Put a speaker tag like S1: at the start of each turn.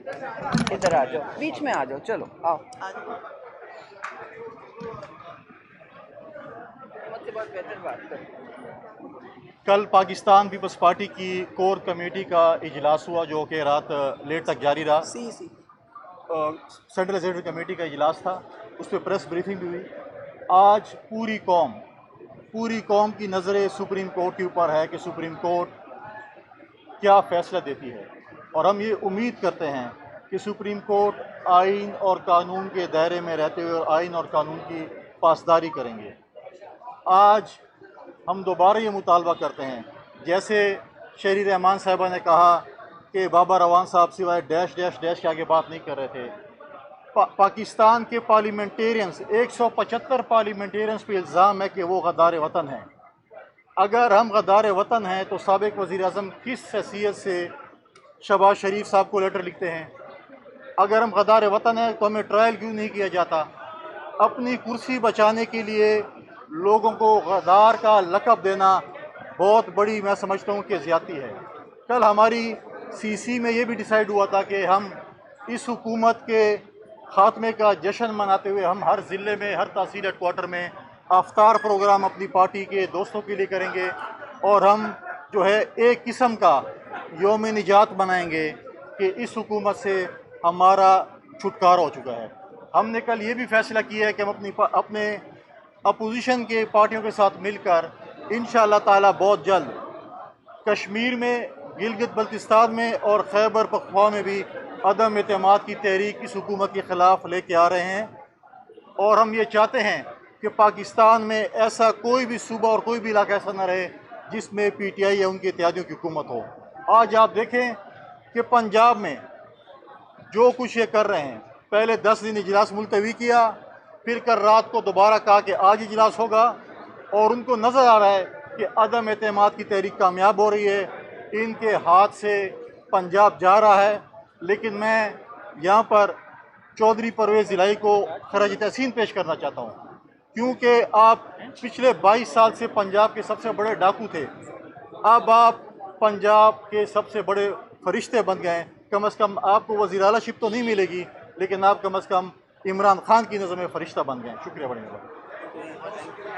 S1: ادھر آ جاؤ، بیچ میں آ جاؤ، چلو آؤ۔ مجھ سے بہت بہتر بات کرو۔
S2: کل پاکستان پیپلز پارٹی کی کور کمیٹی کا اجلاس ہوا جو کہ رات لیٹ تک جاری رہا۔ سینٹرل ایگزیکٹو کمیٹی کا اجلاس تھا، اس پہ پریس بریفنگ بھی ہوئی۔ آج پوری قوم کی نظریں سپریم کورٹ کے اوپر ہے کہ سپریم کورٹ کیا فیصلہ دیتی ہے، اور ہم یہ امید کرتے ہیں کہ سپریم کورٹ آئین اور قانون کے دائرے میں رہتے ہوئے آئین اور قانون کی پاسداری کریں گے۔ آج ہم دوبارہ یہ مطالبہ کرتے ہیں، جیسے شہری رحمان صاحبہ نے کہا کہ بابا روان صاحب سوائے ڈیش ڈیش ڈیش کے آگے بات نہیں کر رہے تھے۔ پاکستان کے پارلیمنٹیرینز 175 پارلیمنٹیرینز پہ الزام ہے کہ وہ غدار وطن ہیں۔ اگر ہم غدار وطن ہیں تو سابق وزیر اعظم کس حیثیت سے شہباز شریف صاحب کو لیٹر لکھتے ہیں؟ اگر ہم غدار وطن ہیں تو ہمیں ٹرائل کیوں نہیں کیا جاتا؟ اپنی کرسی بچانے کے لیے لوگوں کو غدار کا لقب دینا بہت بڑی میں سمجھتا ہوں کہ زیادتی ہے۔ کل ہماری سی میں یہ بھی ڈیسائیڈ ہوا تھا کہ ہم اس حکومت کے خاتمے کا جشن مناتے ہوئے ہم ہر ضلع میں، ہر تحصیل ہیڈ کوارٹر میں افطار پروگرام اپنی پارٹی کے دوستوں کے لیے کریں گے، اور ہم جو ہے ایک قسم کا یوم نجات منائیں گے کہ اس حکومت سے ہمارا چھٹکارا ہو چکا ہے۔ ہم نے کل یہ بھی فیصلہ کیا ہے کہ ہم اپنے اپوزیشن کے پارٹیوں کے ساتھ مل کر انشاءاللہ تعالی بہت جلد کشمیر میں، گلگت بلتستان میں اور خیبر پختونخوا میں بھی عدم اعتماد کی تحریک اس حکومت کے خلاف لے کے آ رہے ہیں، اور ہم یہ چاہتے ہیں کہ پاکستان میں ایسا کوئی بھی صوبہ اور کوئی بھی علاقہ ایسا نہ رہے جس میں پی ٹی آئی یا ان کے اتحادیوں کی حکومت ہو۔ آج آپ دیکھیں کہ پنجاب میں جو کچھ یہ کر رہے ہیں، پہلے 10 دن اجلاس ملتوی کیا، پھر کل رات کو دوبارہ کہا کہ آج اجلاس ہوگا، اور ان کو نظر آ رہا ہے کہ عدم اعتماد کی تحریک کامیاب ہو رہی ہے، ان کے ہاتھ سے پنجاب جا رہا ہے۔ لیکن میں یہاں پر چودھری پرویز الہی کو خراج تحسین پیش کرنا چاہتا ہوں، کیونکہ آپ پچھلے 22 سال سے پنجاب کے سب سے بڑے ڈاکو تھے، اب آپ پنجاب کے سب سے بڑے فرشتے بن گئے ہیں۔ کم از کم آپ کو وزیر اعلیٰ شپ تو نہیں ملے گی، لیکن آپ کم از کم عمران خان کی نظر میں فرشتہ بن گئے ہیں۔ شکریہ بڑی مہربانی۔